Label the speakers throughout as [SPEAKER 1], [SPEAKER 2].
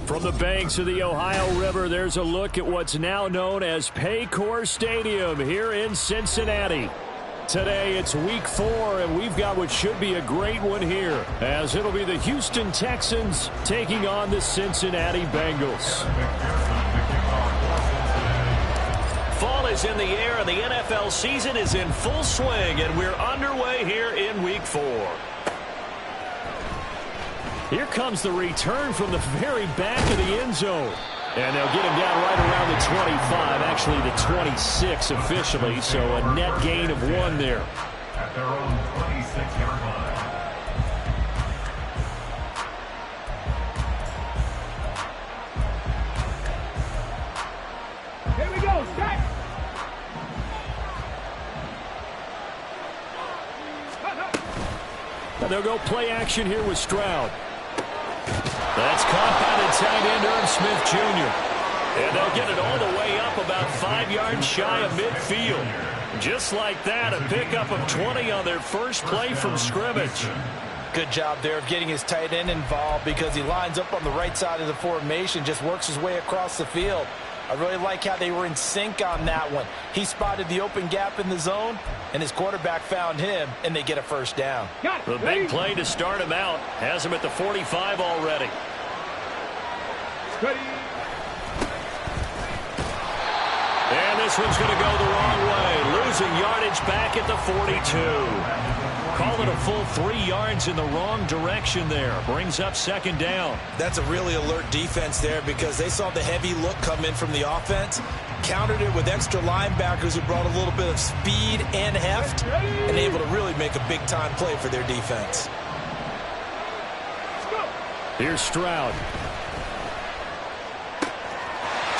[SPEAKER 1] From the banks of the Ohio River, there's a look at what's now known as Paycor Stadium here in Cincinnati. Today, it's week 4, and we've got what should be a great one here, as it'll be the Houston Texans taking on the Cincinnati Bengals. Fall is in the air, and the NFL season is in full swing, and we're underway here in week 4. Here comes the return from the very back of the end zone. And they'll get him down right around the 25, actually the 26 officially, so a net gain of 1 there.
[SPEAKER 2] At their own 26-yard line.
[SPEAKER 3] Here we go, set!
[SPEAKER 1] And they'll go play action here with Stroud. That's caught by the tight end, Irv Smith Jr. And they'll get it all the way up about 5 yards shy of midfield. Just like that, a pickup of 20 on their first play from scrimmage.
[SPEAKER 4] Good job there of getting his tight end involved because he lines up on the right side of the formation, just works his way across the field. I really like how they were in sync on that one. He spotted the open gap in the zone, and his quarterback found him, and they get a first down.
[SPEAKER 1] The big play to start him out has him at the 45 already. And this one's going to go the wrong way, losing yardage back at the 42. Call it a full 3 yards in the wrong direction there. Brings up second down.
[SPEAKER 4] That's a really alert defense there because they saw the heavy look come in from the offense, countered it with extra linebackers who brought a little bit of speed and heft, and able to really make a big-time play for their defense.
[SPEAKER 1] Here's Stroud.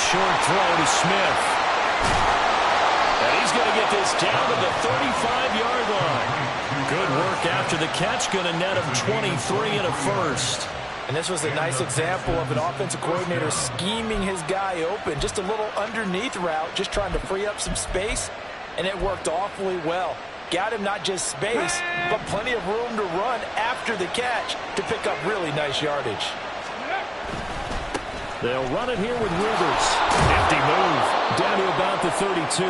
[SPEAKER 1] Short throw to Smith. And he's going to get this down to the 35-yard line. Good work after the catch, going to net him 23 and a first.
[SPEAKER 4] And this was a nice example of an offensive coordinator scheming his guy open. Just a little underneath route, just trying to free up some space, and it worked awfully well. Got him not just space, but plenty of room to run after the catch to pick up really nice yardage.
[SPEAKER 1] They'll run it here with Rivers. Nifty move. Down to about the 32.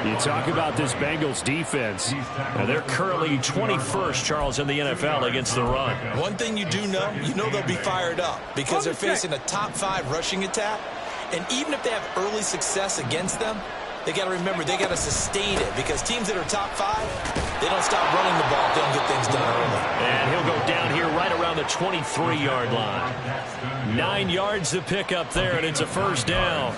[SPEAKER 1] You talk about this Bengals defense. Now they're currently 21st, Charles, in the NFL against the run.
[SPEAKER 4] One thing you do know, they'll be fired up because they're facing a top 5 rushing attack. And even if they have early success against them, they got to remember they got to sustain it because teams that are top 5, they don't stop running the ball if they don't get things done early.
[SPEAKER 1] And he'll go down here right around the 23-yard line. 9 yards to pick up there, and it's a first down.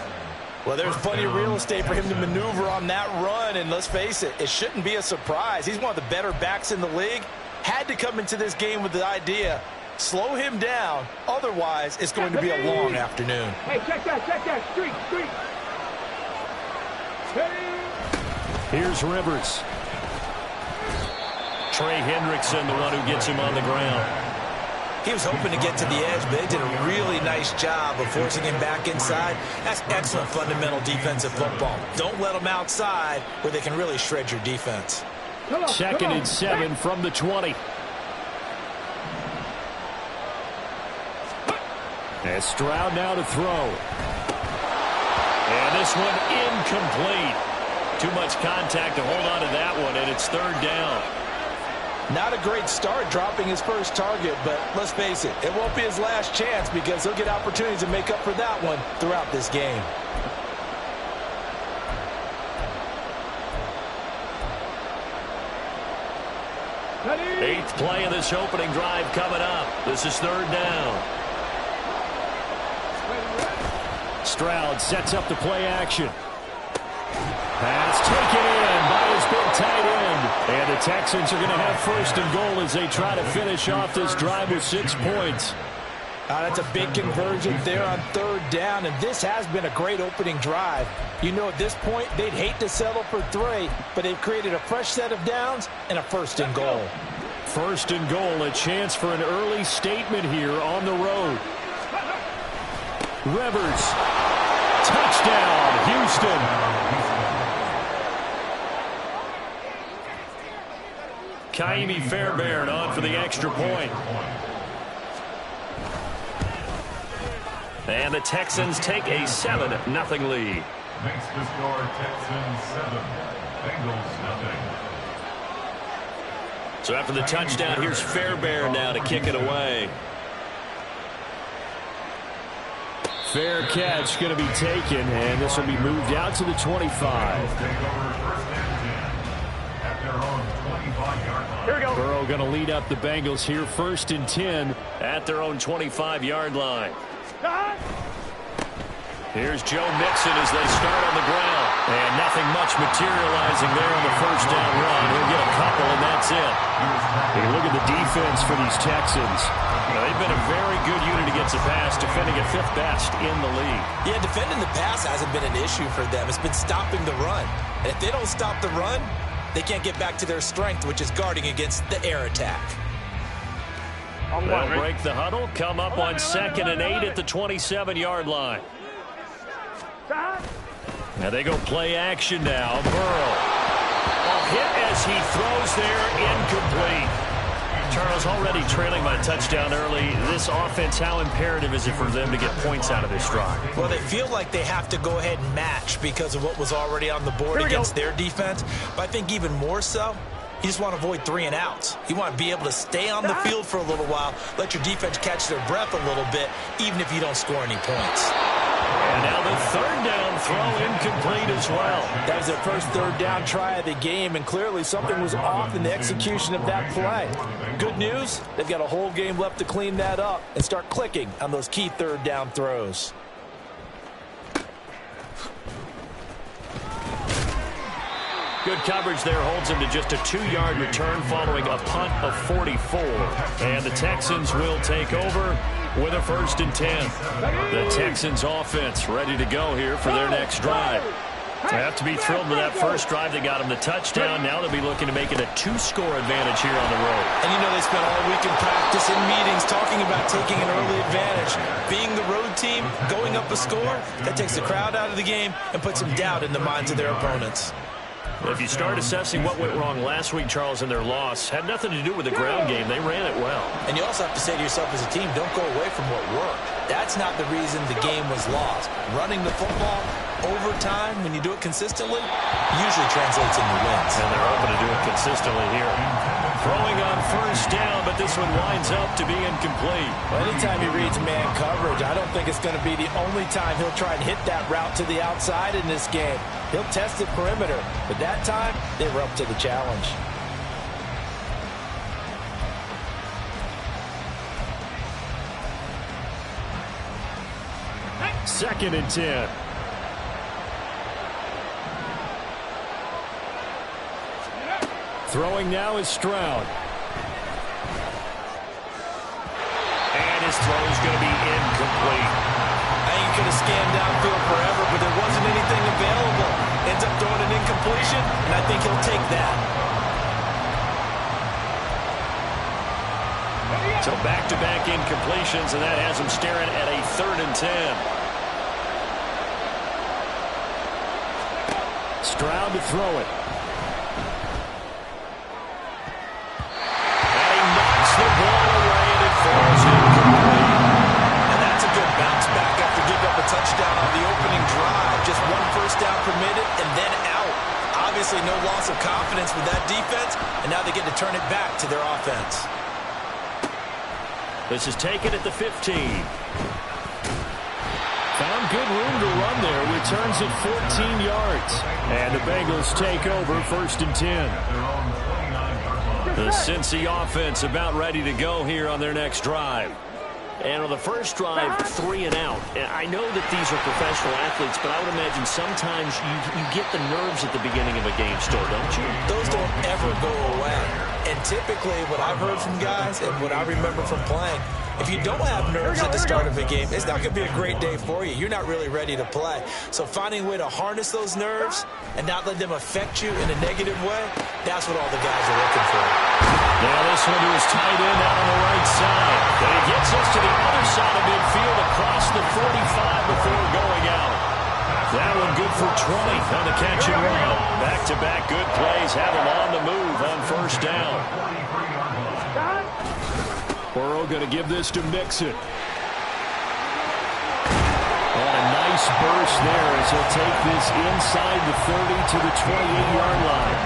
[SPEAKER 4] Well, there's plenty of real estate for him to maneuver on that run, and let's face it, it shouldn't be a surprise. He's one of the better backs in the league. Had to come into this game with the idea, slow him down, otherwise it's going to be a long afternoon.
[SPEAKER 3] Hey, check that, street.
[SPEAKER 1] Here's Rivers. Trey Hendrickson, the one who gets him on the ground.
[SPEAKER 4] He was hoping to get to the edge, but they did a really nice job of forcing him back inside. That's excellent fundamental defensive football. Don't let them outside where they can really shred your defense.
[SPEAKER 1] Second and 7 from the 20. And Stroud now to throw. And this one incomplete. Too much contact to hold on to that one, and it's third down.
[SPEAKER 4] Not a great start dropping his first target, but let's face it, it won't be his last chance because he'll get opportunities to make up for that one throughout this game.
[SPEAKER 1] Eighth play of this opening drive coming up. This is third down. Stroud sets up the play action. Pass taken in by his big tight end. And the Texans are going to have first and goal as they try to finish off this drive with 6 points.
[SPEAKER 4] That's a big conversion there on third down, and this has been a great opening drive. You know, at this point, they'd hate to settle for 3, but they've created a fresh set of downs and a first and goal.
[SPEAKER 1] First and goal, a chance for an early statement here on the road. Rivers, touchdown, Houston. Kaimi Fairbairn on for the extra point. And the Texans take a 7-0 lead.
[SPEAKER 2] Makes the score Texans 7, Bengals 0.
[SPEAKER 1] So after the touchdown, here's Fairbairn now to kick it away. Fair catch going to be taken, and this will be moved out to the 25.
[SPEAKER 3] Here we go.
[SPEAKER 1] Burrow going to lead up the Bengals here, 1st and 10 at their own 25-yard line. Here's Joe Mixon as they start on the ground. And nothing much materializing there on the first down run. He'll get a couple, and that's it. Hey, look at the defense for these Texans. They've been a very good unit against the pass, defending at 5th best in the league.
[SPEAKER 4] Yeah, defending the pass hasn't been an issue for them. It's been stopping the run. And if they don't stop the run, they can't get back to their strength, which is guarding against the air attack.
[SPEAKER 1] They'll break the huddle, come up on 2nd and 8 at the 27-yard line. Now they go play action now. Burrow. A hit as he throws there, incomplete. Charles, already trailing by touchdown early. This offense, how imperative is it for them to get points out of this drive?
[SPEAKER 4] Well, they feel like they have to go ahead and match because of what was already on the board against their defense. But I think even more so, you just want to avoid 3 and outs. You want to be able to stay on the field for a little while, let your defense catch their breath a little bit, even if you don't score any points.
[SPEAKER 1] And now the 3rd down throw incomplete as well.
[SPEAKER 4] That was their first 3rd down try of the game, and clearly something was off in the execution of that play. Good news, they've got a whole game left to clean that up and start clicking on those key 3rd down throws.
[SPEAKER 1] Good coverage there holds him to just a 2-yard return following a punt of 44. And the Texans will take over with a 1st and 10. The Texans offense ready to go here for their next drive. They have to be thrilled with that first drive. They got them the touchdown. Now they'll be looking to make it a 2-score advantage here on the road.
[SPEAKER 4] And you know they spent all week in practice and meetings talking about taking an early advantage. Being the road team, going up a score, that takes the crowd out of the game and puts some doubt in the minds of their opponents.
[SPEAKER 1] If you start assessing what went wrong last week, Charles, in their loss, had nothing to do with the ground game. They ran it well.
[SPEAKER 4] And you also have to say to yourself as a team, don't go away from what worked. That's not the reason the game was lost. Running the football over time, when you do it consistently, usually translates into wins.
[SPEAKER 1] And they're hoping to do it consistently here. Throwing on 1st down, but this one winds up to be incomplete.
[SPEAKER 4] Well, anytime he reads man coverage, I don't think it's going to be the only time he'll try and hit that route to the outside in this game. He'll test the perimeter, but that time, they were up to the challenge.
[SPEAKER 1] Second and 10. Throwing now is Stroud. And his throw is going to be incomplete.
[SPEAKER 4] I think he could have scanned downfield forever, but there wasn't anything available. Ends up throwing an incompletion, and I think he'll take that.
[SPEAKER 1] So back-to-back incompletions, and that has him staring at a 3rd and 10. Stroud to throw it. And he knocks the ball away, and it falls incomplete.
[SPEAKER 4] And that's a good bounce back after giving up a touchdown on the opening drive. Just 1 first down permitted, and then out. Obviously no loss of confidence with that defense, and now they get to turn it back to their offense.
[SPEAKER 1] This is taken at the 15. Found good room to run there. Returns at 14 yards. And the Bengals take over 1st and 10. The Cincy offense about ready to go here on their next drive. And on the first drive, 3 and out. And I know that these are professional athletes, but I would imagine sometimes you get the nerves at the beginning of a game still, don't you?
[SPEAKER 4] Those don't ever go away. And typically what I've heard from guys and what I remember from playing, if you don't have nerves at the start of a game, it's not going to be a great day for you. You're not really ready to play. So finding a way to harness those nerves and not let them affect you in a negative way, that's what all the guys are looking for.
[SPEAKER 1] Now this one to his tight end out on the right side. And he gets us to the other side of midfield across the 45 before going out. That one good for 20 on the catch and run. Back-to-back good plays have him on the move on 1st down. Burrow going to give this to Mixon. Nice burst there as he'll take this inside the 30 to the 28-yard line.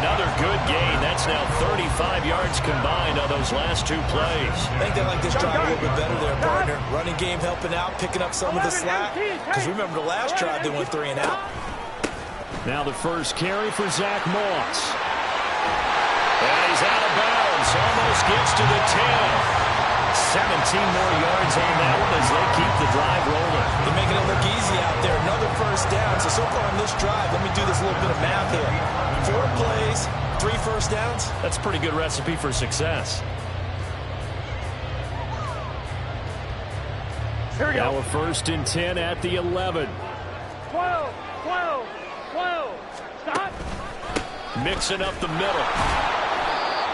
[SPEAKER 1] Another good gain. That's now 35 yards combined on those last two plays.
[SPEAKER 4] I think they like this drive a little bit better there, partner. Running game helping out, picking up some of the slack. Because remember the last drive, they went 3 and out.
[SPEAKER 1] Now the first carry for Zach Moss. And he's out of bounds. Almost gets to the 10. 17 more yards on that one as they keep the drive rolling.
[SPEAKER 4] They're making it look easy out there. Another first down. So far on this drive, let me do this little bit of math here. 4 plays, 3 first downs.
[SPEAKER 1] That's a pretty good recipe for success.
[SPEAKER 3] Here we go.
[SPEAKER 1] Now a 1st and 10 at the 11.
[SPEAKER 3] 12, 12, 12. Stop.
[SPEAKER 1] Mixing up the middle.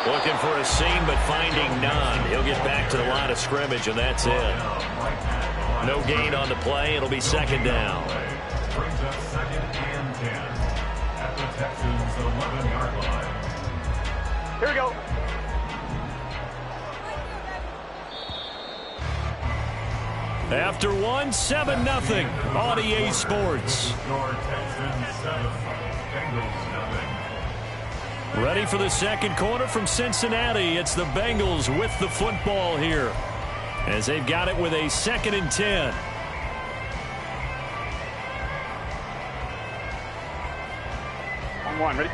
[SPEAKER 1] Looking for a seam, but finding none. He'll get back to the line of scrimmage, and that's it. No gain on the play. It'll be 2nd down.
[SPEAKER 2] Brings up 2nd and 10 at the Texans' 11-yard line.
[SPEAKER 3] Here we go.
[SPEAKER 1] After one, 7-0 on EA Sports.
[SPEAKER 2] Score Texans 7, Bengals nothing.
[SPEAKER 1] Ready for the second quarter from Cincinnati. It's the Bengals with the football here as they've got it with a 2nd and 10.
[SPEAKER 3] On 1, ready?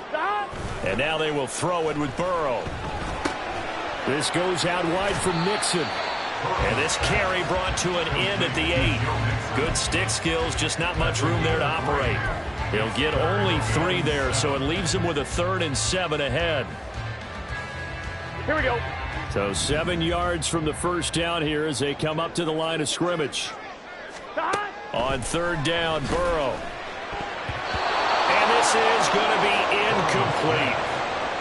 [SPEAKER 3] Stop.
[SPEAKER 1] And now they will throw it with Burrow. This goes out wide from Mixon. And this carry brought to an end at the 8. Good stick skills, just not much room there to operate. He'll get only 3 there, so it leaves him with a 3rd and 7 ahead.
[SPEAKER 3] Here we go.
[SPEAKER 1] So 7 yards from the first down here as they come up to the line of scrimmage.
[SPEAKER 3] Stop.
[SPEAKER 1] On 3rd down, Burrow. And this is going to be incomplete.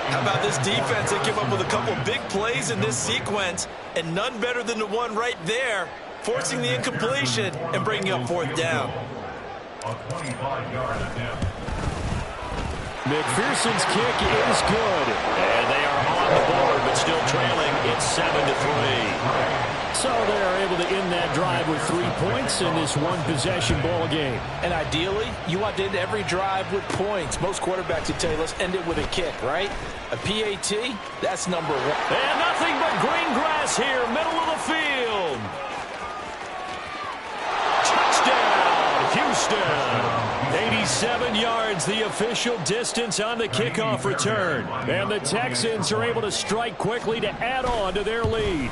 [SPEAKER 4] How about this defense? They came up with a couple big plays in this sequence, and none better than the one right there, forcing the incompletion and bringing up 4th down.
[SPEAKER 2] A 25-yard attempt.
[SPEAKER 1] McPherson's kick is good. And they are on the board, but still trailing. It's 7-3. So they are able to end that drive with 3 points in this one-possession ball game.
[SPEAKER 4] And ideally, you want to end every drive with points. Most quarterbacks would tell you, let's end it with a kick, right? A PAT, that's number 1.
[SPEAKER 1] And nothing but green grass here, middle of the field. Touchdown, Houston. 87 yards, the official distance on the kickoff return. And the Texans are able to strike quickly to add on to their lead.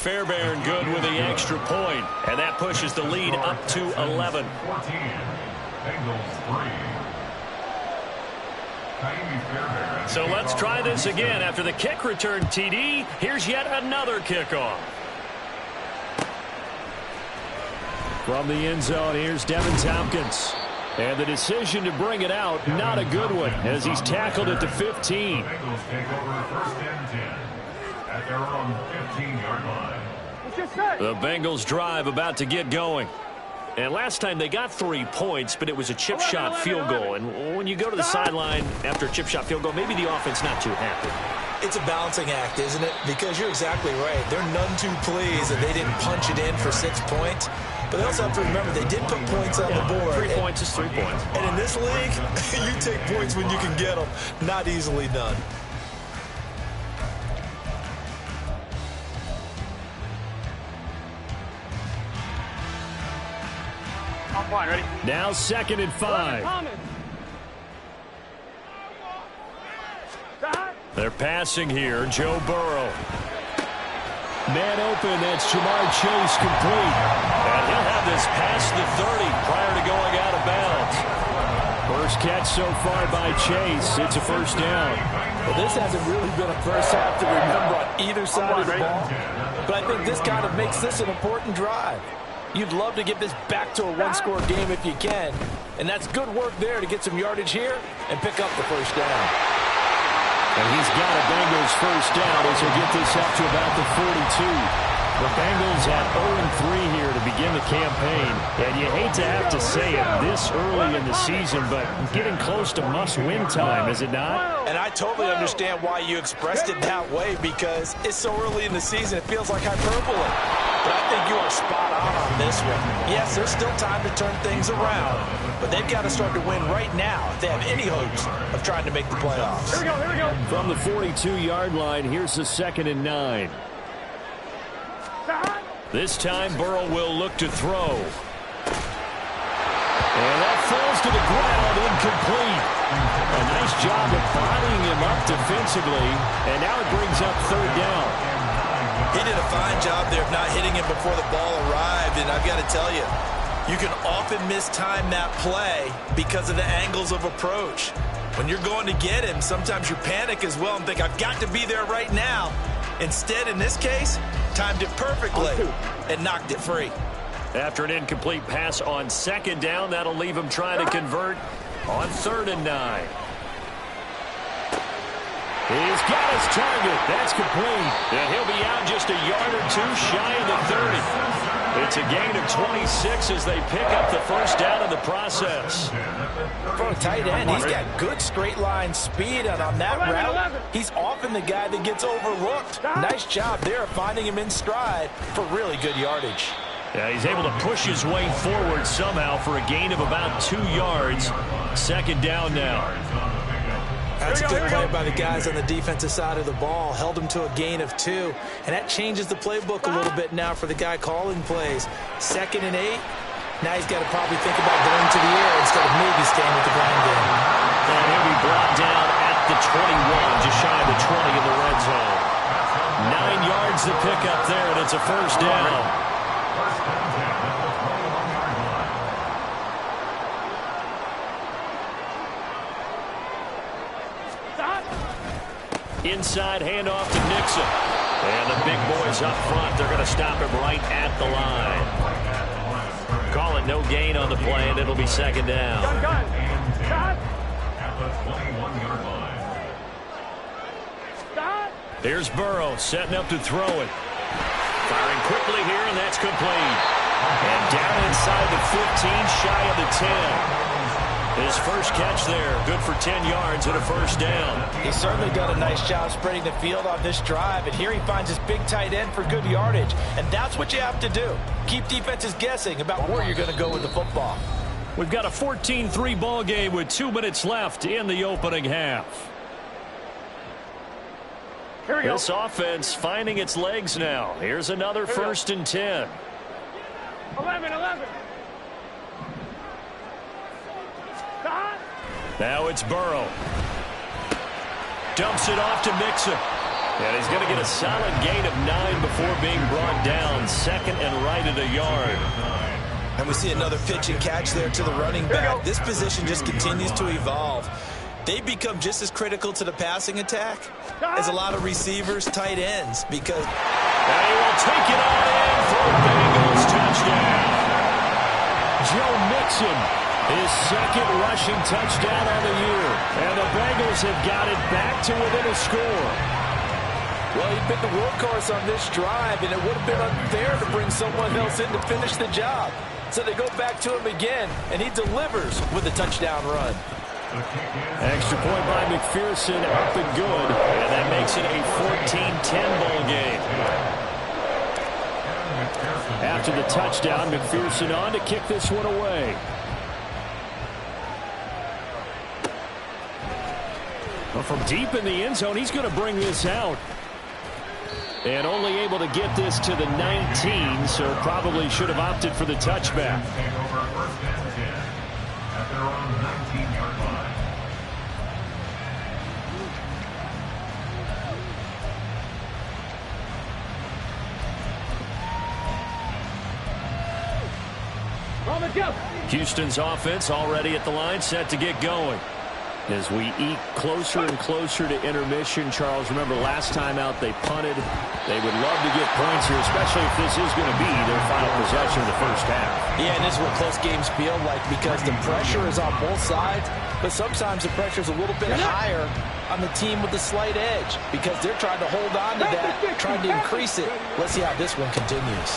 [SPEAKER 1] Fairbairn good with the extra point, and that pushes the lead up to 11.
[SPEAKER 2] 14, Bengals 3.
[SPEAKER 1] So let's try this again. After the kick return TD, here's yet another kickoff. From the end zone, here's Devin Tompkins. And the decision to bring it out, not a good one, as he's tackled at the 15.
[SPEAKER 2] Bengals take over 1st and 10 at their own 15-yard line.
[SPEAKER 1] The Bengals drive about to get going. And last time they got 3 points, but it was a chip shot field goal. And when you go to the sideline after a chip shot field goal, maybe the offense not too happy.
[SPEAKER 4] It's a balancing act, isn't it? Because you're exactly right. They're none too pleased that they didn't punch it in for 6 points. But they also have to remember they did put points on the board.
[SPEAKER 1] 3 points is 3 points.
[SPEAKER 4] And in this league, you take points when you can get them. Not easily done.
[SPEAKER 3] On 1, ready?
[SPEAKER 1] Now 2nd and 5.
[SPEAKER 3] Stop.
[SPEAKER 1] They're passing here. Joe Burrow. Man open. That's Jamar Chase complete. And he'll have this past the 30 prior to going out of bounds. First catch so far by Chase. It's a 1st down.
[SPEAKER 4] Well, this hasn't really been a first half to remember on either side of the ball. But I think this kind of makes this an important drive. You'd love to get this back to a one-score game if you can. And that's good work there to get some yardage here and pick up the 1st down.
[SPEAKER 1] And he's got a Bengals 1st down as he'll get this up to about the 42. The Bengals at 0-3 here to begin the campaign. And you hate to have to say it this early in the season, but getting close to must-win time, is it not?
[SPEAKER 4] And I totally understand why you expressed it that way, because it's so early in the season, it feels like hyperbole. But I think you are spot on this one. Yes, there's still time to turn things around, but they've got to start to win right now if they have any hopes of trying to make the playoffs.
[SPEAKER 3] Here we go, here we go.
[SPEAKER 1] From the 42-yard line, here's the 2nd and 9. This time, Burrow will look to throw. And that falls to the ground, incomplete. A nice job of bodying him up defensively, and now it brings up 3rd down.
[SPEAKER 4] He did a fine job there of not hitting him before the ball arrived, and I've got to tell you, you can often mistime that play because of the angles of approach. When you're going to get him, sometimes you panic as well and think, I've got to be there right now. Instead, in this case, timed it perfectly and knocked it free.
[SPEAKER 1] After an incomplete pass on 2nd down, that'll leave him trying to convert on 3rd and 9. He's got his target. That's complete. And he'll be out just a yard or two shy of the 30. It's a gain of 26 as they pick up the 1st down in the process.
[SPEAKER 4] For a tight end, he's got good straight line speed, and on that route, he's often the guy that gets overlooked. Nice job there of finding him in stride for really good yardage.
[SPEAKER 1] Yeah, he's able to push his way forward somehow for a gain of about 2 yards. 2nd down now.
[SPEAKER 4] That's a good play by the guys on the defensive side of the ball. Held him to a gain of 2. And that changes the playbook a little bit now for the guy calling plays. 2nd and 8. Now he's got to probably think about going to the air instead of maybe staying with the ground game.
[SPEAKER 1] And he'll be brought down at the 21, just shy of the 20 in the red zone. 9 yards to pick up there, and it's a 1st down. Inside handoff to Nixon. And the big boys up front, they're going to stop him right at the line. Call it no gain on the play, and it'll be 2nd down.
[SPEAKER 2] At the 21-yard line.
[SPEAKER 1] Here's Burrow setting up to throw it. Firing quickly here, and that's complete. And down inside the 15, shy of the 10. His first catch there, good for 10 yards and a 1st down.
[SPEAKER 4] He's certainly done a nice job spreading the field on this drive, and here he finds his big tight end for good yardage. And that's what you have to do. Keep defenses guessing about where you're going to go with the football.
[SPEAKER 1] We've got a 14-3 ball game with 2 minutes left in the opening half.
[SPEAKER 3] Here we go.
[SPEAKER 1] This offense finding its legs now. Here's another 1st and 10.
[SPEAKER 3] 11.
[SPEAKER 1] Now it's Burrow. Dumps it off to Mixon. And he's going to get a solid gain of 9 before being brought down. 2nd and right at a yard.
[SPEAKER 4] And we see another pitch and catch there to the running back. This position just continues to evolve. They become just as critical to the passing attack as a lot of receivers, tight ends, because...
[SPEAKER 1] And he will take it on in for a Bengals touchdown. Joe Mixon, his 2nd rushing touchdown on the year. And the Bengals have got it back to within a score.
[SPEAKER 4] Well, he'd been the workhorse on this drive, and it would have been unfair to bring someone else in to finish the job. So they go back to him again, and he delivers with a touchdown run.
[SPEAKER 1] Extra point by McPherson, up and good. And that makes it a 14-10 ball game. After the touchdown, McPherson on to kick this one away. Well, from deep in the end zone, he's going to bring this out. And only able to get this to the 19, so probably should have opted for the touchback.
[SPEAKER 2] At their own 19-yard line.
[SPEAKER 1] Houston's offense already at the line, set to get going. As we eke closer and closer to intermission, Charles, remember last time out they punted. They would love to get points here, especially if this is going to be their final possession of the 1st half.
[SPEAKER 4] Yeah, and this is what close games feel like because the pressure is on both sides. but sometimes the pressure's a little bit higher on the team with the slight edge because they're trying to hold on to that, trying to increase it. Let's see how this one continues.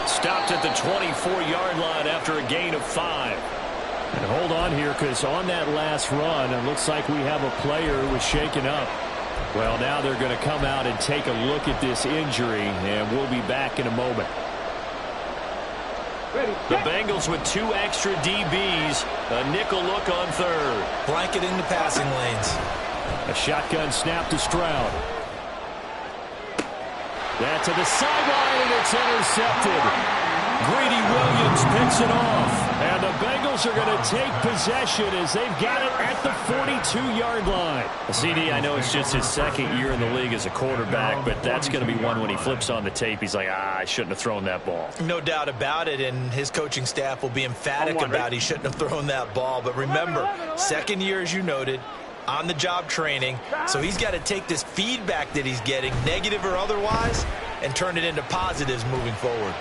[SPEAKER 1] Stopped at the 24-yard line after a gain of 5. And hold on here, because on that last run, it looks like we have a player who was shaken up. Well, now they're going to come out and take a look at this injury, and we'll be back in a moment. The Bengals with 2 extra DBs, a nickel look on third.
[SPEAKER 4] Blanket in the passing lanes.
[SPEAKER 1] A shotgun snap to Stroud. That to the sideline, and it's intercepted. Greedy Williams picks it off. And the Bengals are going to take possession as they've got it at the 42-yard line. CD, I know it's just his second year in the league as a quarterback, but that's going to be one when he flips on the tape. He's like, I shouldn't have thrown that ball.
[SPEAKER 4] No doubt about it, and his coaching staff will be emphatic about he shouldn't have thrown that ball. But remember, second year, as you noted, on-the-job training, so he's got to take this feedback that he's getting, negative or otherwise, and turn it into positives moving forward.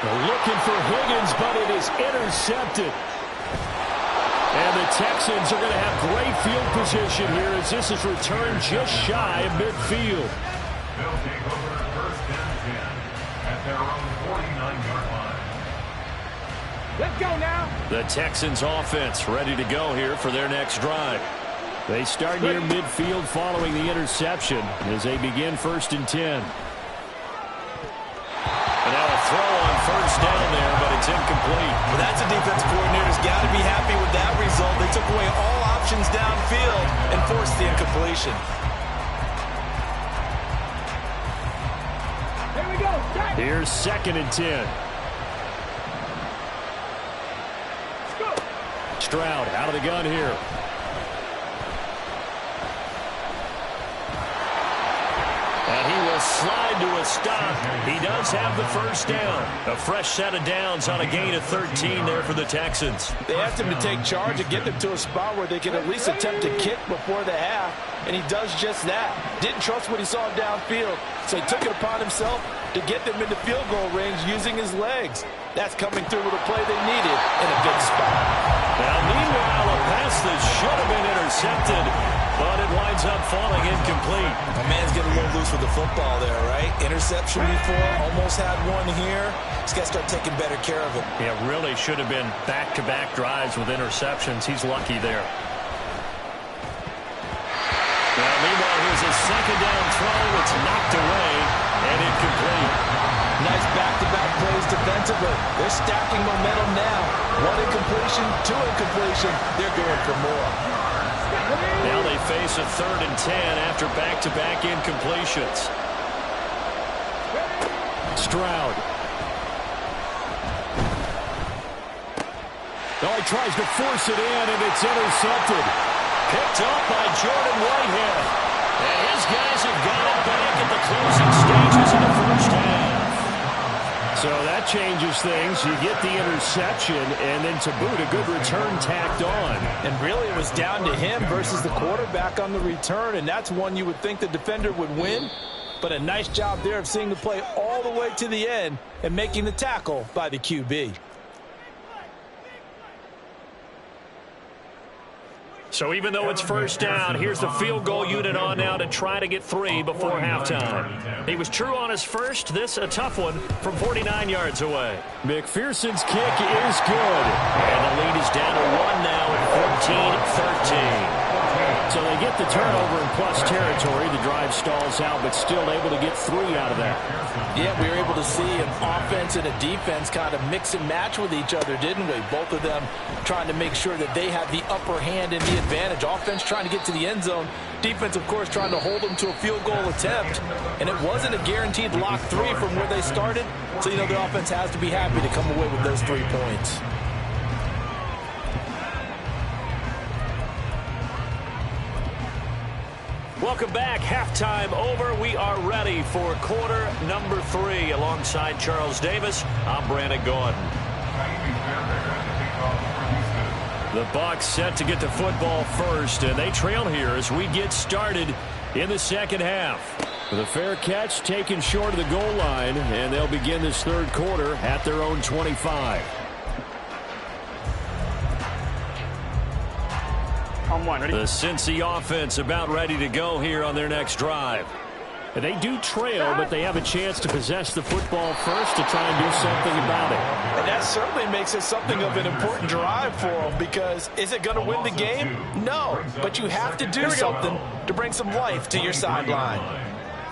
[SPEAKER 1] Looking for Higgins, but it is intercepted. And the Texans are going to have great field position here as this is returned just shy of midfield.
[SPEAKER 2] They'll take over first and 10 at their own 49-yard line.
[SPEAKER 3] Let's go now.
[SPEAKER 1] The Texans offense ready to go here for their next drive. They start near midfield following the interception as they begin first and 10. And now a throw on first down there, but it's incomplete.
[SPEAKER 4] Well, that's a defensive coordinator's got to be happy with that result. They took away all options downfield and forced the incompletion.
[SPEAKER 3] Here we go.
[SPEAKER 1] Here's second and 10. Stroud out of the gun here. And he will slide to a stop. He does have the first down. A fresh set of downs on a gain of 13 there for the Texans.
[SPEAKER 4] They asked him to take charge and get them to a spot where they can at least attempt to kick before the half, and he does just that. Didn't trust what he saw downfield, so he took it upon himself to get them into field goal range using his legs. That's coming through with a play they needed in a big spot.
[SPEAKER 1] Now, meanwhile, a pass that should have been intercepted, but it winds up falling incomplete.
[SPEAKER 4] A man's getting a little loose with the football there, right? Interception before, almost had one here. He's got to start taking better care of it.
[SPEAKER 1] Yeah, really should have been back-to-back drives with interceptions. He's lucky there. Now, meanwhile, here's a second down throw. It's knocked away and incomplete.
[SPEAKER 4] Nice back-to-back plays defensively. They're stacking momentum now. One incompletion, two incompletion. They're going for more.
[SPEAKER 1] Now they face a 3rd and 10 after back-to-back incompletions. Stroud. Oh, he tries to force it in, and it's intercepted. Picked up by Jordan Whitehead. And his guys have got it back at the closing stages of the first half. So that changes things. You get the interception, and then to boot, a good return tacked on.
[SPEAKER 4] And really, it was down to him versus the quarterback on the return, and that's one you would think the defender would win. But a nice job there of seeing the play all the way to the end and making the tackle by the QB.
[SPEAKER 1] So even though it's first down, here's the field goal unit on now to try to get 3 before halftime. He was true on his first. This a tough one from 49 yards away. McPherson's kick is good. And the lead is down to 1 now at 14-13. So they get the turnover in plus territory. The drive stalls out, but still able to get 3 out of that.
[SPEAKER 4] Yeah, we were able to see an offense and a defense kind of mix and match with each other, didn't we? Both of them trying to make sure that they had the upper hand and the advantage. Offense trying to get to the end zone. Defense, of course, trying to hold them to a field goal attempt. And it wasn't a guaranteed lock 3 from where they started. So, you know, the offense has to be happy to come away with those 3 points.
[SPEAKER 1] Welcome back. Halftime over. We are ready for quarter number 3. Alongside Charles Davis, I'm Brandon Gordon. The Bucs set to get the football first, and they trail here as we get started in the second half. With a fair catch taken short of the goal line, and they'll begin this third quarter at their own 25.
[SPEAKER 3] on one. Ready?
[SPEAKER 1] The Cincy offense about ready to go here on their next drive. They do trail, but they have a chance to possess the football first to try and do something about it.
[SPEAKER 4] And that certainly makes it something of an important drive for them, because is it going to win the game? No, but you have to do something to bring some life to your sideline.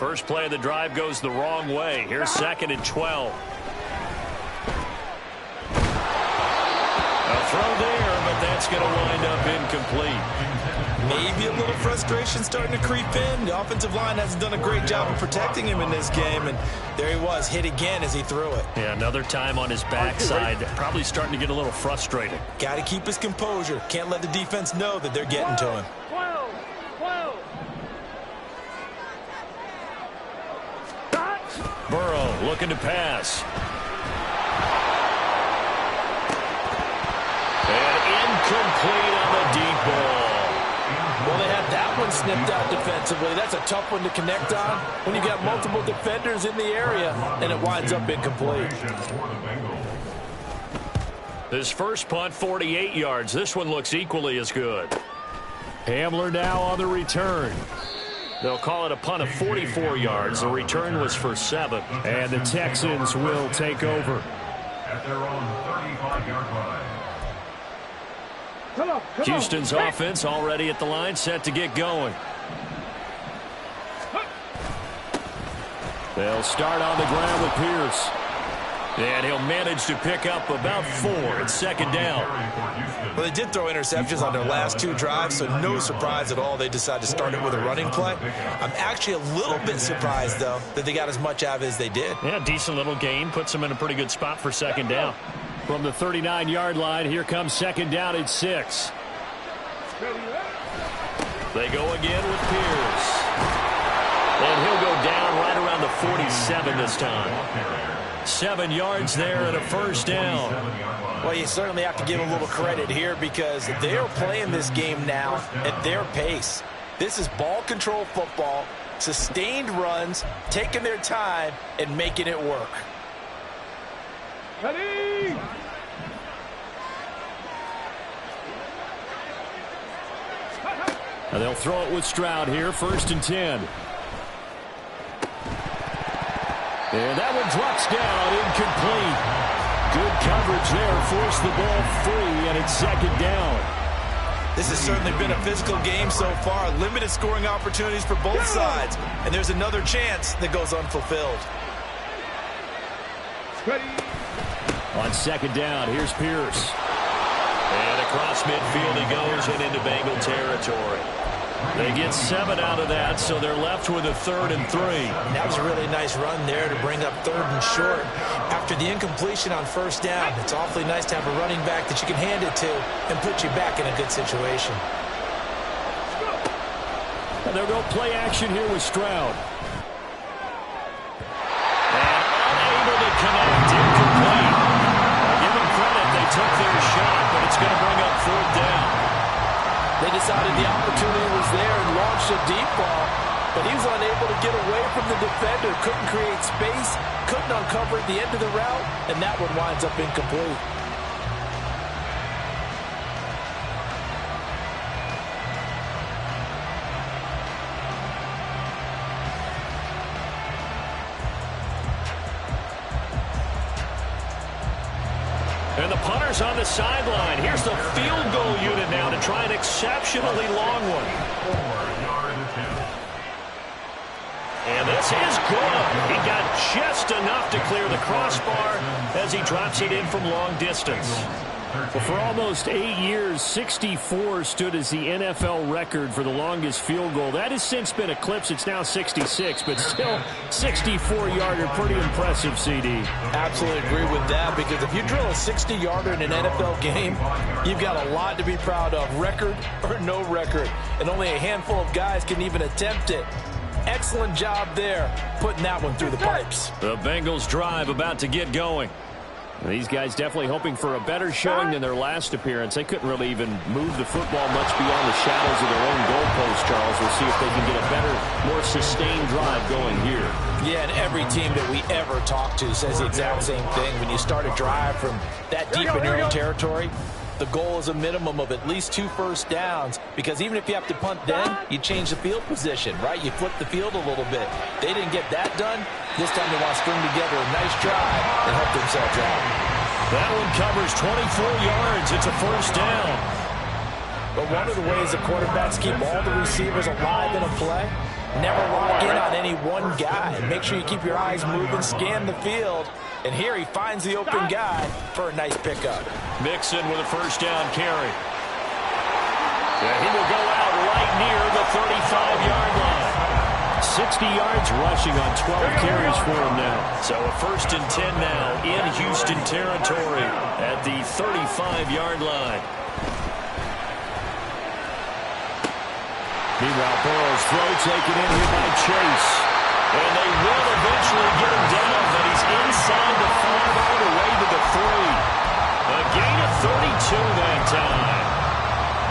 [SPEAKER 1] First play of the drive goes the wrong way. Here's 2nd and 12. A throw there, but that's going to wind up incomplete.
[SPEAKER 4] Maybe a little frustration starting to creep in. The offensive line hasn't done a great job of protecting him in this game, and there he was, hit again as he threw it.
[SPEAKER 1] Yeah, another time on his backside. Probably starting to get a little frustrated.
[SPEAKER 4] Got to keep his composure. Can't let the defense know that they're getting to him.
[SPEAKER 3] 12.
[SPEAKER 1] Burrow looking to pass. And incomplete on the deep ball.
[SPEAKER 4] Well, they had that one snipped out defensively. That's a tough one to connect on when you got multiple defenders in the area, and it winds up incomplete.
[SPEAKER 1] His first punt, 48 yards. This one looks equally as good. Hamler now on the return. They'll call it a punt of 44 yards. The return was for 7. And the Texans will take over.
[SPEAKER 2] At their own 35-yard line.
[SPEAKER 3] Come on.
[SPEAKER 1] Houston's offense already at the line, set to get going. They'll start on the ground with Pierce. And he'll manage to pick up about 4. It's 2nd down.
[SPEAKER 4] Well, they did throw interceptions on their last 2 drives, so no surprise at all they decided to start it with a running play. I'm actually a little bit surprised, though, that they got as much out of it as they did.
[SPEAKER 1] Yeah, decent little gain. Puts them in a pretty good spot for 2nd down. From the 39-yard line, here comes 2nd down at 6. They go again with Pierce. And he'll go down right around the 47 this time. 7 yards there and a 1st down.
[SPEAKER 4] Well, you certainly have to give them a little credit here, because they're playing this game now at their pace. This is ball control football, sustained runs, taking their time, and making it work.
[SPEAKER 3] Ready?
[SPEAKER 1] And they'll throw it with Stroud here, 1st and 10. And that one drops down, incomplete. Good coverage there, forced the ball free, and it's 2nd down.
[SPEAKER 4] This has certainly been a physical game so far. Limited scoring opportunities for both sides. And there's another chance that goes unfulfilled.
[SPEAKER 3] Ready?
[SPEAKER 1] On 2nd down, here's Pierce. And across midfield he goes and into Bengal territory. They get 7 out of that, so they're left with a 3rd and 3.
[SPEAKER 4] That was a really nice run there to bring up 3rd and short. After the incompletion on 1st down, it's awfully nice to have a running back that you can hand it to and put you back in a good situation.
[SPEAKER 1] And they'll go play action here with Stroud. And unable to connect, incomplete. Give them credit, they took their shot, but it's going to bring up 4th down.
[SPEAKER 4] They decided the opportunity was there and launched a deep ball, but he was unable to get away from the defender, couldn't create space, couldn't uncover at the end of the route, and that one winds up incomplete.
[SPEAKER 1] And the punter's on the sideline. Here's the field goal unit now to try an exceptionally long one.
[SPEAKER 2] 4-yard attempt.
[SPEAKER 1] And this is good. He got just enough to clear the crossbar as he drops it in from long distance. Well, for almost 8 years, 64 stood as the NFL record for the longest field goal. That has since been eclipsed. It's now 66, but still 64-yarder. Pretty impressive, CD.
[SPEAKER 4] Absolutely agree with that, because if you drill a 60-yarder in an NFL game, you've got a lot to be proud of, record or no record. And only a handful of guys can even attempt it. Excellent job there, putting that one through the pipes.
[SPEAKER 1] The Bengals drive about to get going. These guys definitely hoping for a better showing than their last appearance. They couldn't really even move the football much beyond the shadows of their own goalpost, Charles. We'll see if they can get a better, more sustained drive going here.
[SPEAKER 4] Yeah, and every team that we ever talk to says the exact same thing. When you start a drive from that deep in your own territory, The goal is a minimum of at least 2 first downs, because even if you have to punt then, you change the field position, right? You flip the field a little bit. They didn't get that done. This time they want to string together a nice drive and help themselves out.
[SPEAKER 1] That one covers 24 yards. It's a first down.
[SPEAKER 4] But one of the ways the quarterbacks keep all the receivers alive in a play, never lock in on any one guy. Make sure you keep your eyes moving, scan the field. And here he finds the open guy for a nice pickup.
[SPEAKER 1] Mixon with a first down carry. Yeah, he will go out right near the 35-yard line. 60 yards rushing on 12 carries for him now. So a 1st and 10 now in Houston territory at the 35-yard line. Meanwhile, Burrow's throw taken in here by Chase. And they will eventually get him down, but he's inside the 5 all the way to the 3. A gain of 32 that time.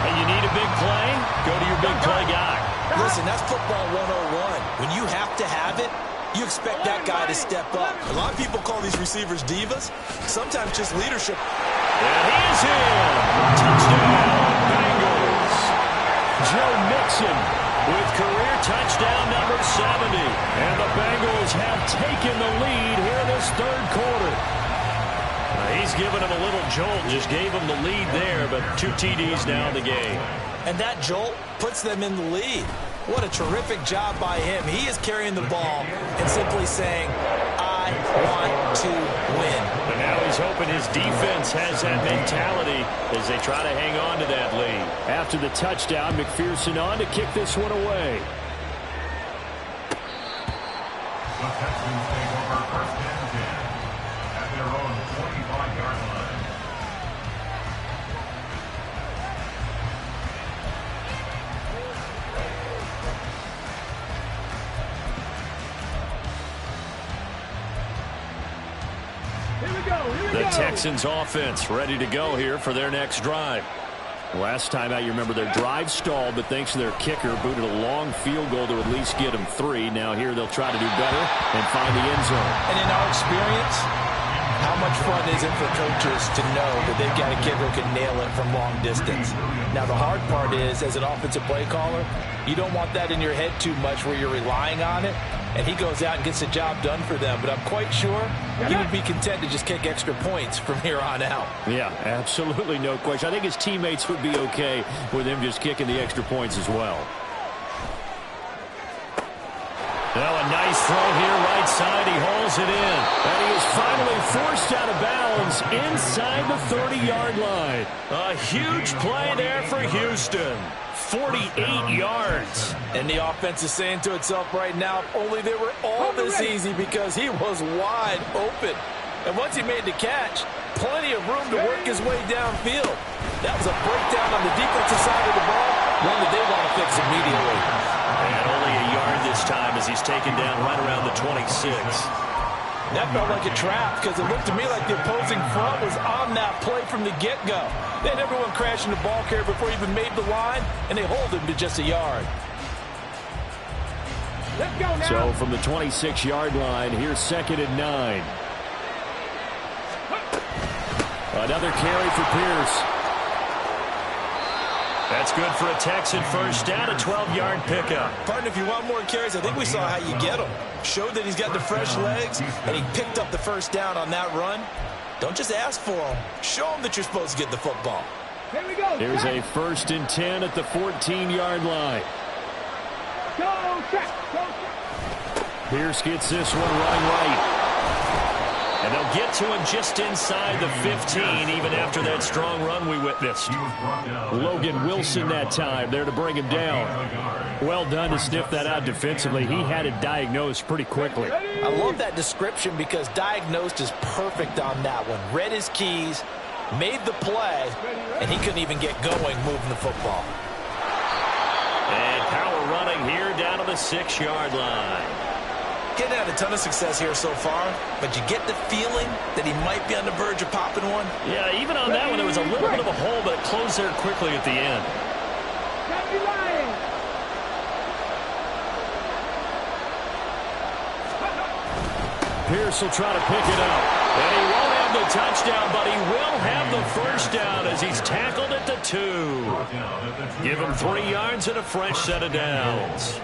[SPEAKER 1] And you need a big play? Go to your big play guy.
[SPEAKER 4] Listen, that's football 101. When you have to have it, you expect that guy to step up. A lot of people call these receivers divas. Sometimes just leadership.
[SPEAKER 1] And he is in. Touchdown, Bengals. Joe Mixon with career touchdown number 70. And the Bengals have taken the lead here in this 3rd quarter. He's given him a little jolt, just gave him the lead there, but 2 TDs now in the game.
[SPEAKER 4] And that jolt puts them in the lead. What a terrific job by him. He is carrying the ball and simply saying, I want to win.
[SPEAKER 1] And now he's hoping his defense has that mentality as they try to hang on to that lead. After the touchdown, McPherson on to kick this one away.
[SPEAKER 2] The Texans take over 1st and 10 at their own 25-yard line.
[SPEAKER 1] The Texans offense ready to go here for their next drive. Last time out, you remember their drive stalled, but thanks to their kicker, booted a long field goal to at least get them 3. Now here they'll try to do better and find the end zone.
[SPEAKER 4] And in our experience, how much fun is it for coaches to know that they've got a kicker who can nail it from long distance? Now the hard part is, as an offensive play caller, you don't want that in your head too much where you're relying on it. And he goes out and gets the job done for them. But I'm quite sure he would be content to just kick extra points from here on out.
[SPEAKER 1] Yeah, absolutely no question. I think his teammates would be okay with him just kicking the extra points as well. Now a nice throw here right side. He hauls it in. And he is finally forced out of bounds inside the 30-yard line. A huge play there for Houston. 48 yards.
[SPEAKER 4] And the offense is saying to itself right now, if only they were all this easy, because he was wide open. And once he made the catch, plenty of room to work his way downfield. That was a breakdown on the defensive side of the ball, one that they want to fix immediately.
[SPEAKER 1] And only a yard this time as he's taken down right around the 26.
[SPEAKER 4] That felt like a trap, because it looked to me like the opposing front was on that play from the get-go. They had everyone crashing the ball carrier before he even made the line, and they hold him to just a yard.
[SPEAKER 3] Let's go now.
[SPEAKER 1] So from the 26-yard line, here's 2nd and 9. Another carry for Pierce. That's good for a Texan first down, a 12-yard pickup.
[SPEAKER 4] Partner, if you want more carries, I think we saw how you get him. Showed that he's got the fresh legs, and he picked up the first down on that run. Don't just ask for him. Show him that you're supposed to get the football.
[SPEAKER 3] Here we go.
[SPEAKER 1] Here's a 1st and 10 at the 14-yard line.
[SPEAKER 3] Go, check. Go, check.
[SPEAKER 1] Pierce gets this one running right. And they'll get to him just inside the 15, even after that strong run we witnessed. Logan Wilson that time there to bring him down. Well done to sniff that out defensively. He had it diagnosed pretty quickly.
[SPEAKER 4] I love that description, because diagnosed is perfect on that one. Read his keys, made the play, and he couldn't even get going moving the football.
[SPEAKER 1] And power running here down to the 6-yard line.
[SPEAKER 4] Getting had a ton of success here so far, but you get the feeling that he might be on the verge of popping one.
[SPEAKER 1] Yeah, even on that one, there was a little bit of a hole, but it closed there quickly at the end. Pierce will try to pick it up, and he won't have have the touchdown, but he will have the first down as he's tackled at the 2. Give him 3 yards and a fresh set of downs.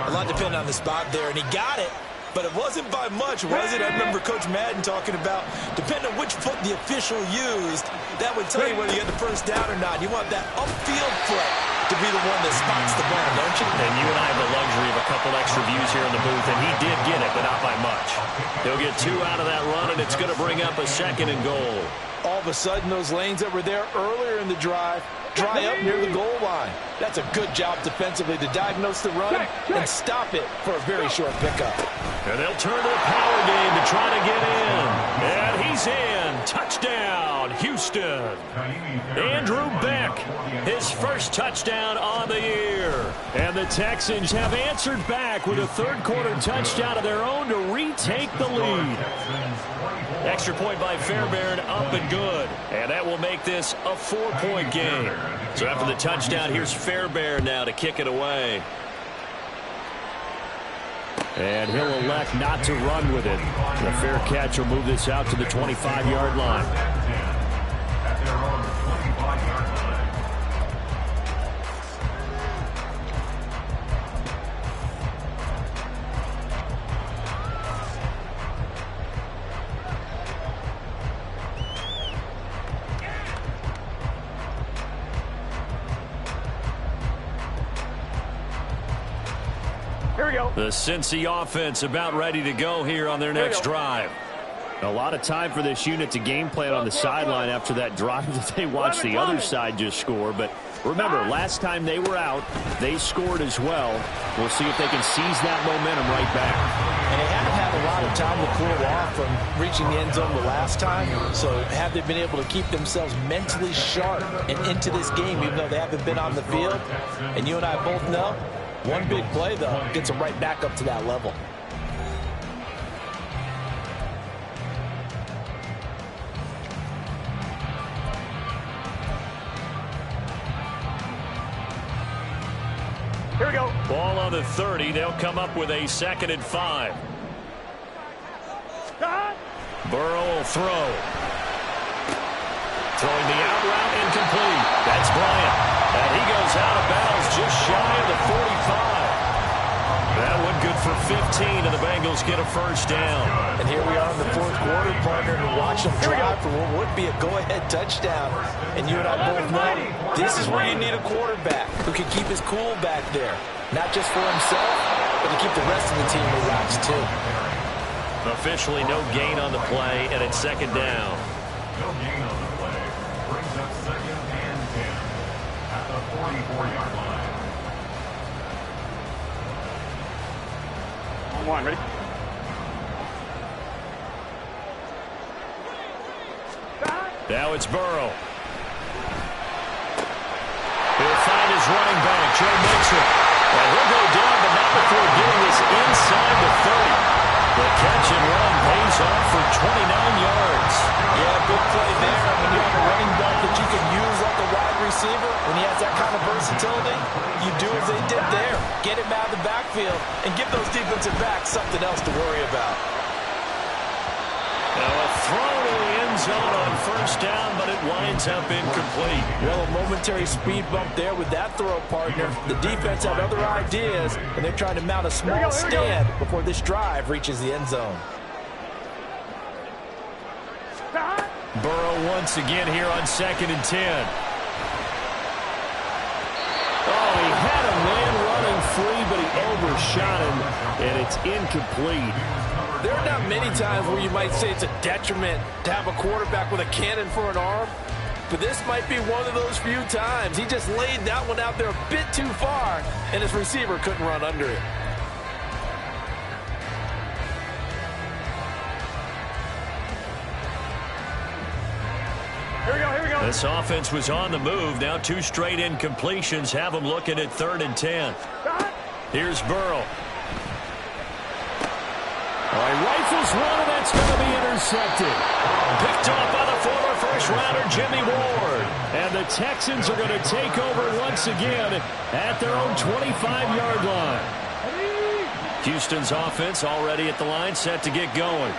[SPEAKER 4] A lot depended on the spot there, and he got it. But it wasn't by much, was it? I remember Coach Madden talking about, depending on which foot the official used, that would tell you whether you had the first down or not. You want that upfield foot to be the one that spots the ball, don't you?
[SPEAKER 1] And you and I have the luxury of a couple extra views here in the booth, and he did get it, but not by much. He'll get 2 out of that run, and it's going to bring up a 2nd and goal.
[SPEAKER 4] All of a sudden, those lanes that were there earlier in the drive dry up near the goal line. That's a good job defensively to diagnose the run and stop it for a very short pickup.
[SPEAKER 1] And they'll turn to the power game to try to get in. And he's in. Touchdown, Houston. Andrew Beck, his first touchdown on the year. And the Texans have answered back with a third-quarter touchdown of their own to retake the lead. Extra point by Fairbairn, up and good. And that will make this a 4-point game. So after the touchdown, here's Fairbairn now to kick it away. And he'll elect not to run with it. The fair catch will move this out to the 25-yard line.
[SPEAKER 2] At their own 25-yard line.
[SPEAKER 3] Here we go.
[SPEAKER 1] The Cincy offense about ready to go here on their next drive. A lot of time for this unit to game plan on the sideline after that drive that they watched the other side just score. But remember, last time they were out, they scored as well. We'll see if they can seize that momentum right back.
[SPEAKER 4] And they haven't had a lot of time to cool off from reaching the end zone the last time. So have they been able to keep themselves mentally sharp and into this game, even though they haven't been on the field? And you and I both know, one big play, though, gets them right back up to that level.
[SPEAKER 3] Here we go.
[SPEAKER 1] Ball on the 30. They'll come up with a 2nd and 5. Burrow will throw. Throwing the out route incomplete. That's Bryant. And he goes out of bounds just shy of the 45. That one good for 15, and the Bengals get a first down.
[SPEAKER 4] And here we are in the 4th quarter, partner, and watch them drive for what would be a go-ahead touchdown. And you and I both know this is where you need a quarterback who can keep his cool back there. Not just for himself, but to keep the rest of the team relaxed, too.
[SPEAKER 1] Officially no gain on the play, and it's 2nd down.
[SPEAKER 2] No gain on the play. Brings up 2nd and 10 at the 44-yard line.
[SPEAKER 3] On one, ready?
[SPEAKER 1] Now it's Burrow. He'll find his running back, Joe Mixon. And he'll go down, but not before getting this inside the 30. The catch and run pays off for 29 yards.
[SPEAKER 4] Yeah, big play there. When you have a running back that you can use like a wide receiver, when he has that kind of versatility, you do as they did there. Get him out of the backfield and give those defensive backs something else to worry about.
[SPEAKER 1] Now a throw to the end zone on first down, but it winds up incomplete.
[SPEAKER 4] Well, a momentary speed bump there with that throw, partner. The defense had other ideas, and they're trying to mount a small stand before this drive reaches the end zone.
[SPEAKER 1] Burrow once again here on 2nd and 10. Oh, he had a man running free, but he overshot him, and it's incomplete.
[SPEAKER 4] There are not many times where you might say it's a detriment to have a quarterback with a cannon for an arm, but this might be one of those few times. He just laid that one out there a bit too far, and his receiver couldn't run under it.
[SPEAKER 3] Here we go, here we go.
[SPEAKER 1] This offense was on the move. Now 2 straight incompletions have them looking at 3rd and 10. Here's Burrow. He rifles one, and that's going to be intercepted. Picked off by the former first-rounder Jimmy Ward. And the Texans are going to take over once again at their own 25-yard line. Houston's offense already at the line, set to get going.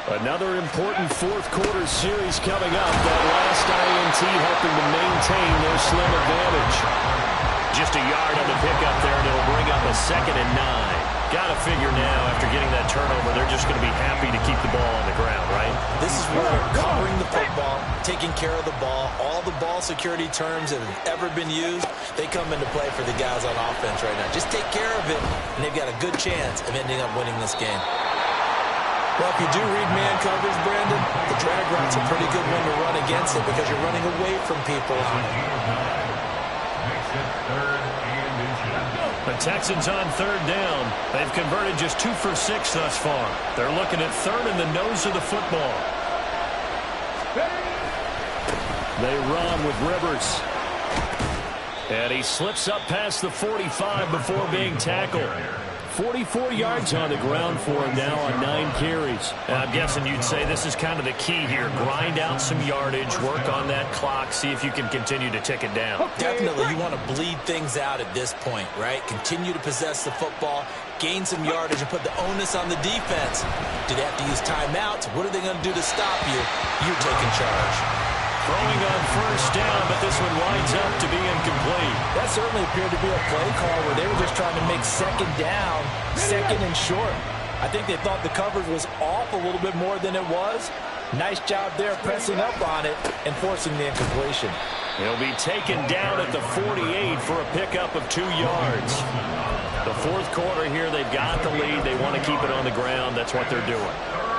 [SPEAKER 1] Another important fourth quarter series coming up. That last INT helping to maintain their slim advantage. Just a yard on the pickup there, and it'll bring up a 2nd and 9. Got to figure now, after getting that turnover, they're just going to be happy to keep the ball on the ground, right?
[SPEAKER 4] This is where covering the football, taking care of the ball, all the ball security terms that have ever been used, they come into play for the guys on offense right now. Just take care of it, and they've got a good chance of ending up winning this game. Well, if you do read man coverage, Brandon, the drag route's a pretty good one to run against it because you're running away from people on it.
[SPEAKER 2] Makes it 3rd and inches.
[SPEAKER 1] The Texans on 3rd down. They've converted just 2 for 6 thus far. They're looking at 3rd in the nose of the football. They run with Rivers. And he slips up past the 45 before being tackled. 44 yards on the ground for him now on 9 carries. And I'm guessing you'd say this is kind of the key here. Grind out some yardage, work on that clock, see if you can continue to tick it down.
[SPEAKER 4] Definitely, you want to bleed things out at this point, right? Continue to possess the football, gain some yardage, and put the onus on the defense. Do they have to use timeouts? What are they going to do to stop you? You're taking charge.
[SPEAKER 1] Throwing on 1st down, but this one winds up to be incomplete.
[SPEAKER 4] That certainly appeared to be a play call where they were just trying to make 2nd down, 2nd and short. I think they thought the coverage was off a little bit more than it was. Nice job there pressing up on it and forcing the incompletion.
[SPEAKER 1] He'll be taken down at the 48 for a pickup of 2 yards. The 4th quarter here, they've got the lead. They want to keep it on the ground. That's what they're doing.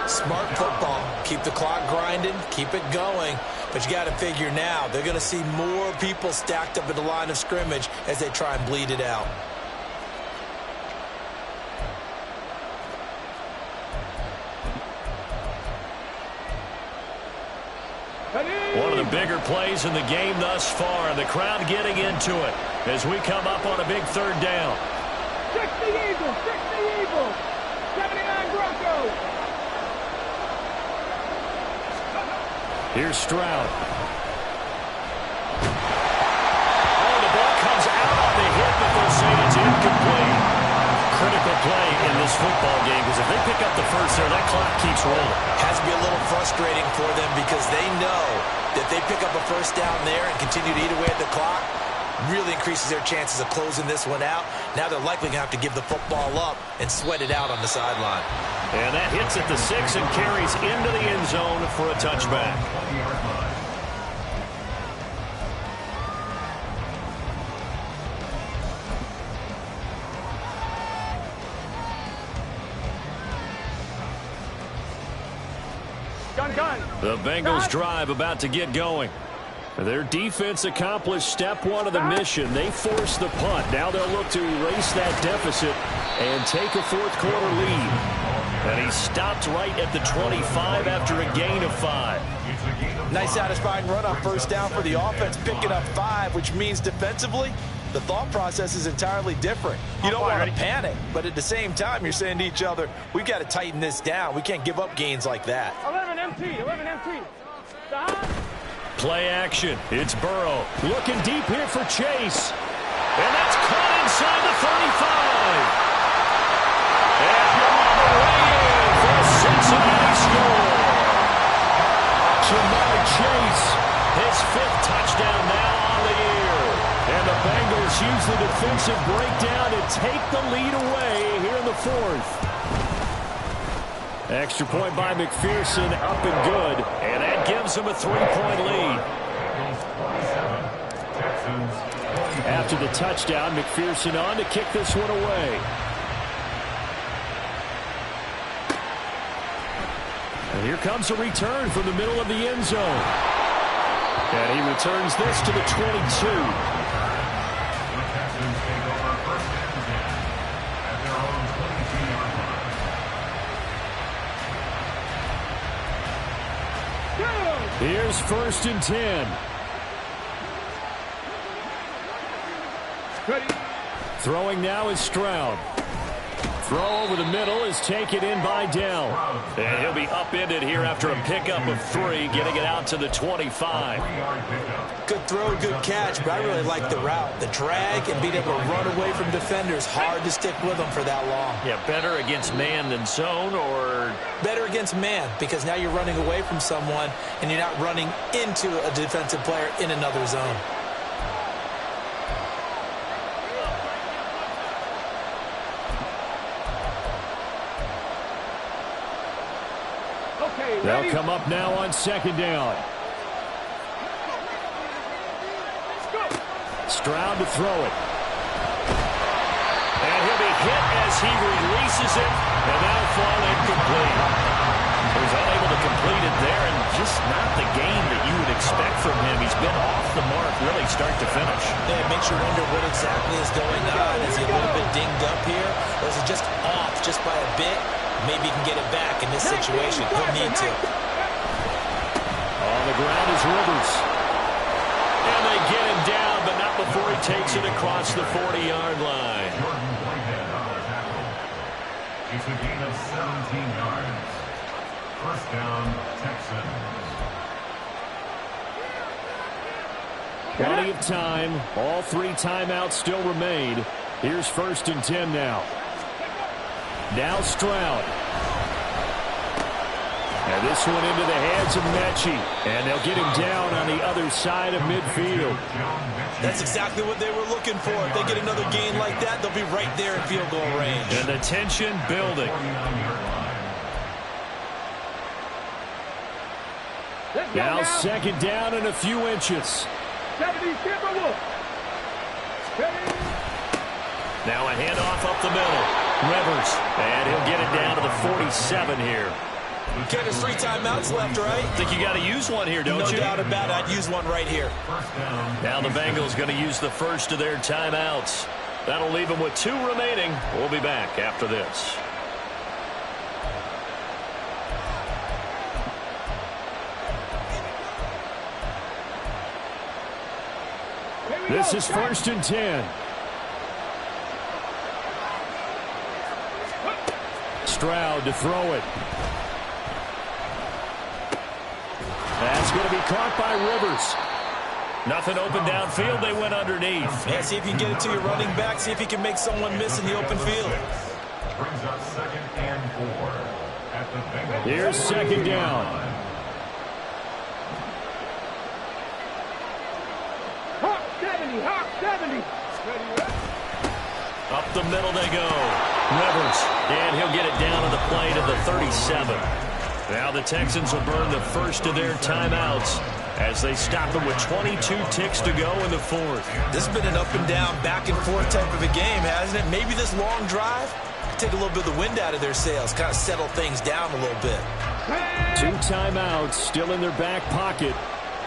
[SPEAKER 4] Smart football. Keep the clock grinding. Keep it going. But you got to figure now, they're going to see more people stacked up at the line of scrimmage as they try and bleed it out.
[SPEAKER 1] One of the bigger plays in the game thus far. The crowd getting into it as we come up on a big 3rd down.
[SPEAKER 3] 60 Eagles, 60 Eagles, 79 Broncos.
[SPEAKER 1] Here's Stroud. Oh, the ball comes out on the hit, but they'll say it's incomplete. Critical play in this football game because if they pick up the first there, that clock keeps rolling.
[SPEAKER 4] Has to be a little frustrating for them because they know that if they pick up a 1st down there and continue to eat away at the clock, really increases their chances of closing this one out. Now they're likely going to have to give the football up and sweat it out on the sideline.
[SPEAKER 1] And that hits at the 6 and carries into the end zone for a touchback. The Bengals drive about to get going. Their defense accomplished step 1 of the mission. They forced the punt. Now they'll look to erase that deficit and take a 4th quarter lead. And he stopped right at the 25 after a gain of 5.
[SPEAKER 4] Nice satisfying run on 1st down for the offense, picking up 5, which means defensively, the thought process is entirely different. You don't want to panic, but at the same time, you're saying to each other, we've got to tighten this down. We can't give up gains like that.
[SPEAKER 3] 11 MT.
[SPEAKER 1] Play action. It's Burrow. Looking deep here for Chase. And that's caught inside the 35. And on the way in for a Cincinnati score. Jamar Chase, his 5th touchdown now on the year. And the Bengals use the defensive breakdown to take the lead away here in the 4th. Extra point by McPherson, up and good. And that gives them a 3-point lead. After the touchdown, McPherson on to kick this one away. And here comes a return from the middle of the end zone. And he returns this to the 22. Here's 1st and 10.
[SPEAKER 3] Ready.
[SPEAKER 1] Throwing now is Stroud. Throw over the middle is taken in by Dell. And he'll be upended here after a pickup of 3, getting it out to the 25.
[SPEAKER 4] Good throw, good catch, but I really like the route. The drag and being able to run away from defenders, hard to stick with them for that long.
[SPEAKER 1] Yeah, better against man than zone, or?
[SPEAKER 4] Better against man, because now you're running away from someone and you're not running into a defensive player in another zone.
[SPEAKER 1] They'll come up now on 2nd down. Stroud to throw it. And he'll be hit as he releases it, and that'll fall incomplete. He was unable to complete it there, and just not the game that you would expect from him. He's been off the mark really start to finish.
[SPEAKER 4] Yeah, it makes you wonder what exactly is going on. Is he a little bit dinged up here, or is it just off just by a bit? Maybe he can get it back in this situation. He'll need to.
[SPEAKER 1] On the ground is Rivers. And they get him down, but not before he takes it across the 40-yard line.
[SPEAKER 2] Jordan Whitehead on the tackle. It's a gain of 17 yards. First down, Texans.
[SPEAKER 1] Plenty of time. All 3 timeouts still remain. Here's 1st and 10 now. Now Stroud. And this one into the hands of Mechie. And they'll get him down on the other side of midfield.
[SPEAKER 4] That's exactly what they were looking for. If they get another gain like that, they'll be right there in field goal range.
[SPEAKER 1] And the tension building. Now 2nd down and a few inches. Now a handoff up the middle. Rivers. And he'll get it down to the 47 here.
[SPEAKER 4] Okay, there's 3 timeouts left, right?
[SPEAKER 1] Think you got to use one here, don't you?
[SPEAKER 4] No doubt about it. I'd use one right here.
[SPEAKER 1] Now the Bengals going to use the first of their timeouts. That'll leave them with 2 remaining. We'll be back after this. This is 1st and 10. Stroud to throw it. That's going to be caught by Rivers. Nothing open downfield. They went underneath.
[SPEAKER 4] Yeah, see if you can get it to your running back. See if you can make someone miss in the open field.
[SPEAKER 2] Brings up 2nd and 4 at the Bengals.
[SPEAKER 1] Here's 2nd down.
[SPEAKER 3] Hawk 70, Hawk 70.
[SPEAKER 1] Up the middle they go. Rivers. And he'll get it down to the play to the 37. Now the Texans will burn the first of their timeouts as they stop them with 22 ticks to go in the 4th.
[SPEAKER 4] This has been an up and down, back and forth type of a game, hasn't it? Maybe this long drive could take a little bit of the wind out of their sails, kind of settle things down a little bit.
[SPEAKER 1] 2 timeouts still in their back pocket.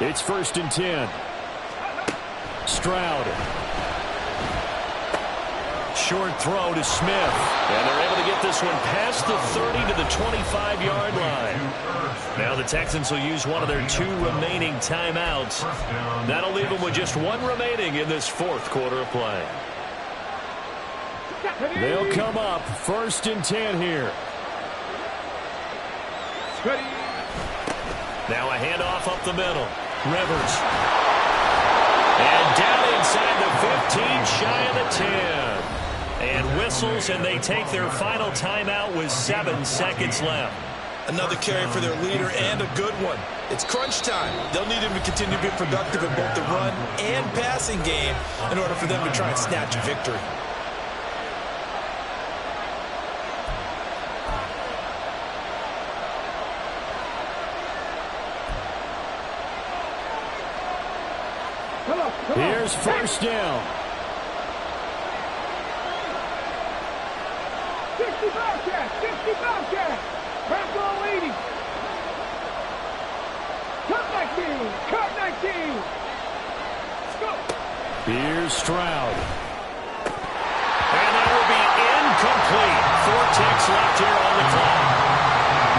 [SPEAKER 1] It's 1st and 10. Stroud. Short throw to Smith. And they're able to get this one past the 30 to the 25-yard line. Now the Texans will use one of their 2 remaining timeouts. That'll leave them with just 1 remaining in this 4th quarter of play. They'll come up 1st and 10 here. Now a handoff up the middle. Rivers. And down inside the 15, shy of the 10. And whistles, and they take their final timeout with 7 seconds left.
[SPEAKER 4] Another carry for their leader, and a good one. It's crunch time. They'll need him to continue to be productive in both the run and passing game in order for them to try and snatch a victory.
[SPEAKER 1] Here's 1st down.
[SPEAKER 3] 60 Bobcat, 60 Bobcat. Bronco 80. Cut 19, cut 19. Let's go.
[SPEAKER 1] Here's Stroud. And that will be incomplete. 4 ticks left here on the clock.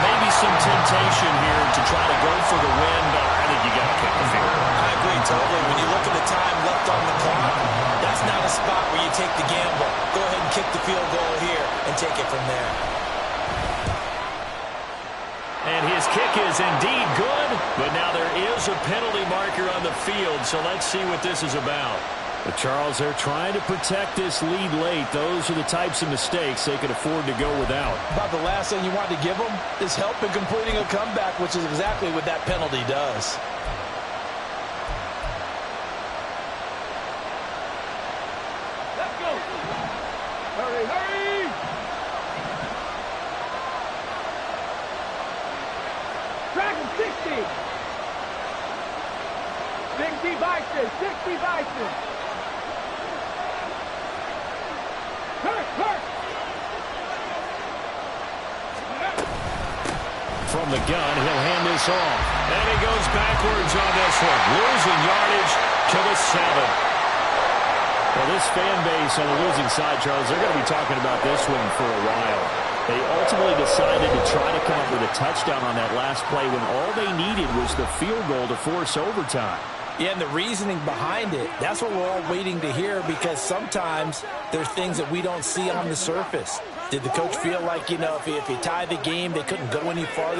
[SPEAKER 1] Maybe some temptation here to try to go for the win, but I think you got to kick the field goal.
[SPEAKER 4] I agree totally. When you look at the time left on the clock, that's not a spot where you take the gamble. Go ahead and kick the field goal here and take it from there.
[SPEAKER 1] And his kick is indeed good, but now there is a penalty marker on the field, so let's see what this is about. But Charles, they're trying to protect this lead late. Those are the types of mistakes they could afford to go without.
[SPEAKER 4] About the last thing you want to give them is help in completing a comeback, which is exactly what that penalty does.
[SPEAKER 3] Let's go. Hurry, hurry. Track him 60. 60 Bison, 60 Bison.
[SPEAKER 1] From the gun, he'll hand this off. And he goes backwards on this one. Losing yardage to the 7. Well, this fan base on the losing side, Charles, they're going to be talking about this one for a while. They ultimately decided to try to come up with a touchdown on that last play when all they needed was the field goal to force overtime.
[SPEAKER 4] Yeah, and the reasoning behind it, that's what we're all waiting to hear, because sometimes there's things that we don't see on the surface. Did the coach feel like, if he tied the game, they couldn't go any farther?